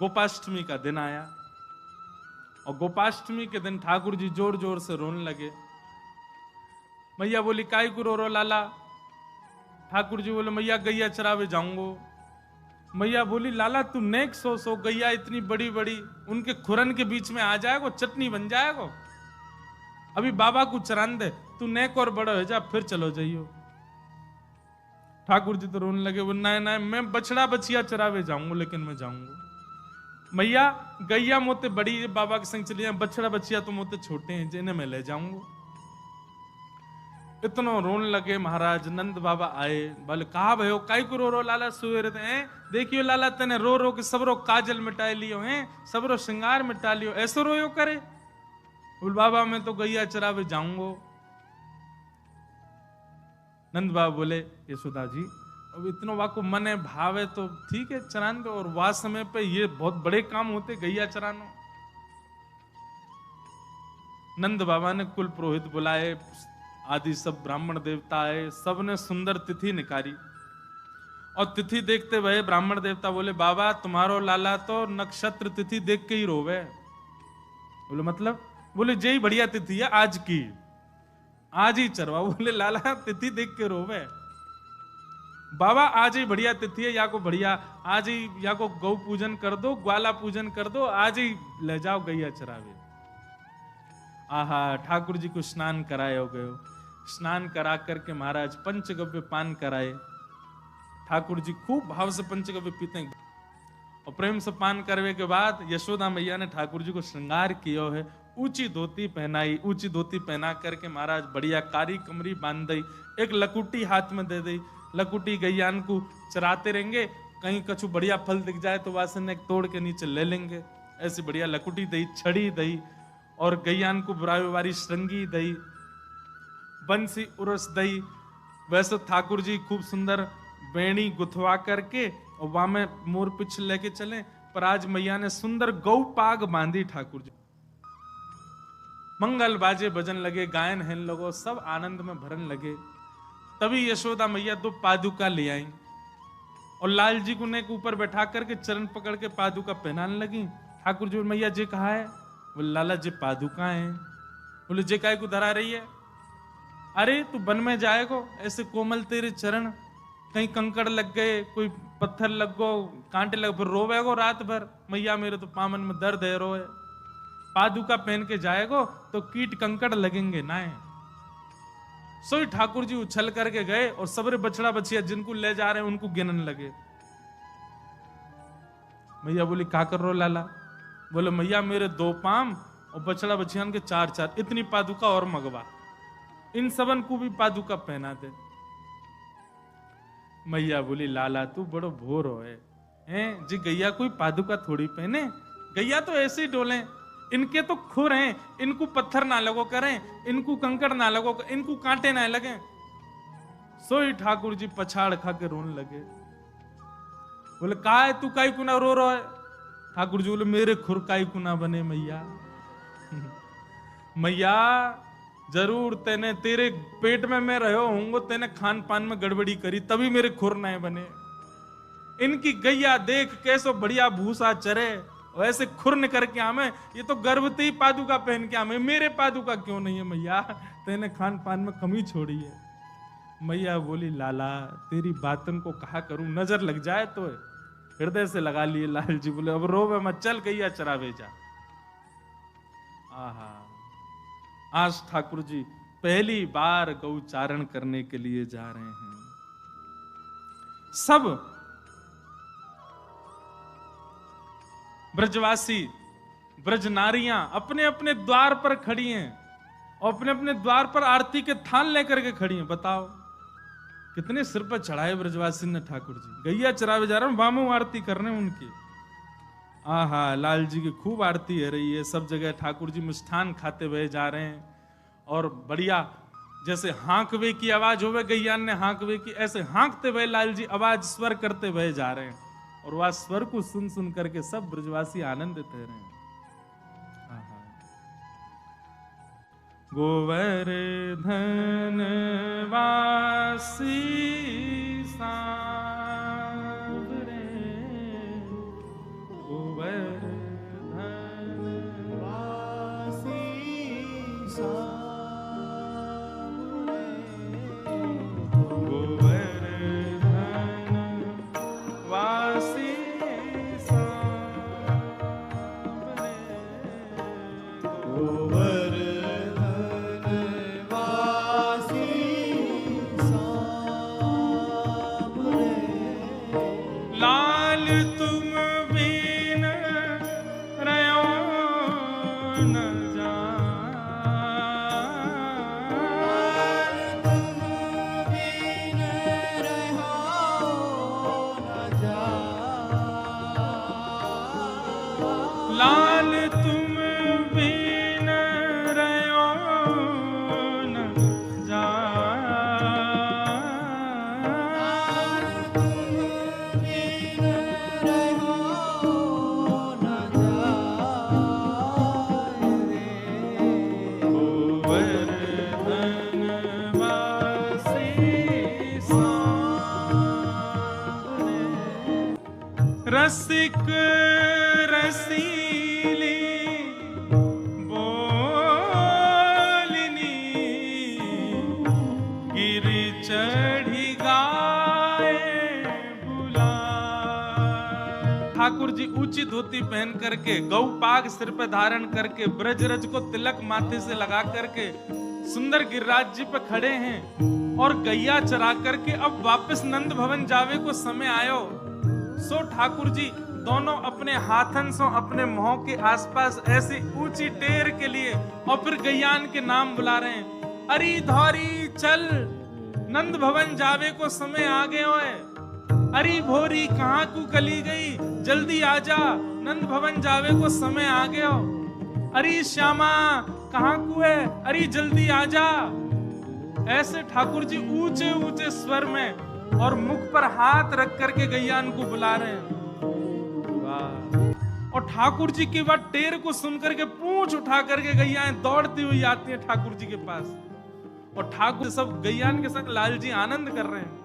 गोपाष्टमी का दिन आया और गोपाष्टमी के दिन ठाकुर जी जोर जोर से रोने लगे। मैया बोली काय को रो लाला? ठाकुर जी बोले मैया गैया चरावे जाऊंगो। मैया बोली लाला तू नेक सो गैया इतनी बड़ी बड़ी उनके खुरन के बीच में आ जाएगो, चटनी बन जाएगो। अभी बाबा को चरान दे, तू नेक और बड़ा हो जा फिर चलो जाइयो। ठाकुर जी तो रोने लगे, वो ना ना मैं बछड़ा बछिया चरावे जाऊंगा, लेकिन मैं जाऊंगा। मैया गैया मोते बड़ी बाबा के संग चली जाए, बछड़ा बछिया तो मोते छोटे हैं जिन्हें मैं ले जाऊंगा। इतना रोने लगे। महाराज नंद बाबा आए, बोले कहा भयो काई को रो लाला सुवेरे हैं? देखियो लाला तेने रो रो के सबरो काजल मिटा लियो हैं, सबरो श्रृंगार मिटा लियो, ऐसो रोयो करे? बोल बाबा मैं तो गैया चरावे जाऊंगो। नंद बाबा बोले यशोदा जी अब इतना वाको मन है भाव है तो ठीक है चरान दो, और वाह समय पे ये बहुत बड़े काम होते गैया चरानो। नंद बाबा ने कुल पुरोहित बुलाए, आदि सब ब्राह्मण देवता आए, सबने सुंदर तिथि निकाली। और तिथि देखते हुए ब्राह्मण देवता बोले बाबा तुम्हारो लाला तो नक्षत्र तिथि देख के ही रोवे। बोले मतलब? बोले जय बढ़िया तिथि है आज की, आज ही चरवा। बोले लाला तिथि देख के रोवे बाबा, आज ही बढ़िया तिथि है, या को बढ़िया आज ही या को गौ पूजन कर दो, ग्वाला पूजन कर दो, आज ही ले जाओ गैया चरावे। आहा ठाकुर जी को स्नान कराए हो गए। स्नान करा करके महाराज पंचगव्य पान कराए। ठाकुर जी खूब भाव से पंचगव्य पीते हैं और प्रेम से पान करने के बाद यशोदा मैया ने ठाकुर जी को श्रृंगार किया है। ऊंची धोती पहनाई, ऊंची धोती पहना करके महाराज बढ़िया कारी कमरी बांध दी, एक लकुटी हाथ में दे दी। लकुटी गैयान को चराते रहेंगे, कहीं कछु बढ़िया फल दिख जाए तो वासन एक तोड़ के नीचे ले लेंगे। ऐसी बढ़िया लकुटी दई, छड़ी दई और गैयान को बुराई श्रृंगी दई, बंसी उरस दई। वैसे ठाकुर जी खूब सुंदर बेणी गुथवा करके और वहां में मोर पिछ लेके चले, पर आज मैया ने सुंदर गौ पाग बांधी ठाकुर जी। मंगल बाजे बजन लगे, गायन हेन लगो, सब आनंद में भरन लगे। तभी यशोदा मैया 2 पादुका ले आई और लाल जी को नेक ऊपर बैठा करके चरण पकड़ के पादुका पहनाने लगी। ठाकुर जी मैया जी कहा है? बोले लाला जी पादुका है। बोले जे काय को धरा रही है? अरे तू वन में जाएगो, ऐसे कोमल तेरे चरण, कहीं कंकड़ लग गए, कोई पत्थर लग गो, कांटे लग, फिर रोवेगो रात भर। मैया मेरे तो पामन में दर्द है, रोए। पादुका पहन के जाएगो तो कीट कंकड़ लगेंगे ना। सोई ठाकुर जी उछल करके गए और सबरे बछड़ा बछिया जिनको ले जा रहे हैं उनको गिनने लगे। मैया बोली का कर रो लाला? बोले मैया मेरे 2 पाम और बछड़ा बछियान के 4-4, इतनी पादुका और मगवा, इन सबन को भी पादुका पहना दे। मैया बोली लाला तू बड़ो भोर हो है जी, गैया कोई पादुका थोड़ी पहने, गैया तो ऐसे ही डोले, इनके तो खुर हैं, इनको पत्थर ना लगो करें, इनको कंकड़ ना लगो, इनको कांटे ना लगे। सोई ठाकुर जी पछाड़ खा के रोने लगे। बोले का है तू काई कुना रो रहा है? ठाकुर जी बोले मेरे खुर काई कुना बने मैया। मैया जरूर तेने तेरे पेट में मैं रहो होंगे, तेने खान पान में गड़बड़ी करी तभी मेरे खुर नए बने। इनकी गैया देख कैसो बढ़िया भूसा चरे, वैसे खुरन करके आमे, ये तो गर्भवती पादुका पहन के आमे, मेरे पादुका क्यों नहीं है मैया? तेने खान पान में कमी छोड़ी है। मैया बोली लाला तेरी बातन को कहा करूं, नजर लग जाए तो हृदय से लगा लिए। लाल जी बोले अब रोवे मत, चल गैया चरावे जा। आहा आज ठाकुर जी पहली बार गौचारण करने के लिए जा रहे हैं। सब ब्रजवासी ब्रज नारियां अपने अपने द्वार पर खड़ी हैं और अपने अपने द्वार पर आरती के थान लेकर के खड़ी हैं। बताओ कितने सिर पर चढ़ाए ब्रजवासी ने ठाकुर जी। गैया चरावे जा रहे हैं, वामो आरती कर रहे हैं उनकी। आहा लाल जी की खूब आरती है रही है। सब जगह ठाकुर जी मिष्ठान खाते हुए जा रहे हैं और बढ़िया जैसे हाँकवे की आवाज होवे, गैया ने हाँकवे की, ऐसे हाँकते हुए लाल जी आवाज स्वर करते हुए जा रहे हैं और वह स्वर को सुन सुन करके सब ब्रजवासी आनंदित रहे हैं। गोवर्धन वासी सांवरे, गोवर्धन लाल तुम बिन रहो न रसिक रसीली बोलनी गिर चढ़ी गाए बुला। ठाकुर जी ऊंची धोती पहन करके, गौ पाग सिर पे धारण करके, ब्रजरज को तिलक माथे से लगा करके सुंदर गिरिराज जी पे खड़े हैं और गैया चरा करके अब वापस नंद भवन जावे को समय आयो। सो ठाकुर जी दोनों अपने हाथन से अपने मुंह के आसपास ऐसी ऊंची टेर के लिए और फिर गैयान के नाम बुला रहे हैं। अरे धौरी चल, नंद भवन जावे को समय आ गए होए। अरे भोरी कहाँ को कली गई, जल्दी आजा, नंद भवन जावे को समय आ गए हो। अरे श्यामा कहाँ को है, अरे जल्दी आजा। ऐसे ठाकुर जी ऊंचे ऊंचे स्वर में और मुख पर हाथ रख करके गैयान को बुला रहे हैं। वाह। और ठाकुर जी की बात टेर को सुन करके पूंछ उठा करके गैयाएं दौड़ती हुई आती हैं ठाकुर जी के पास। और ठाकुर सब गैयान के संग लाल जी आनंद कर रहे हैं।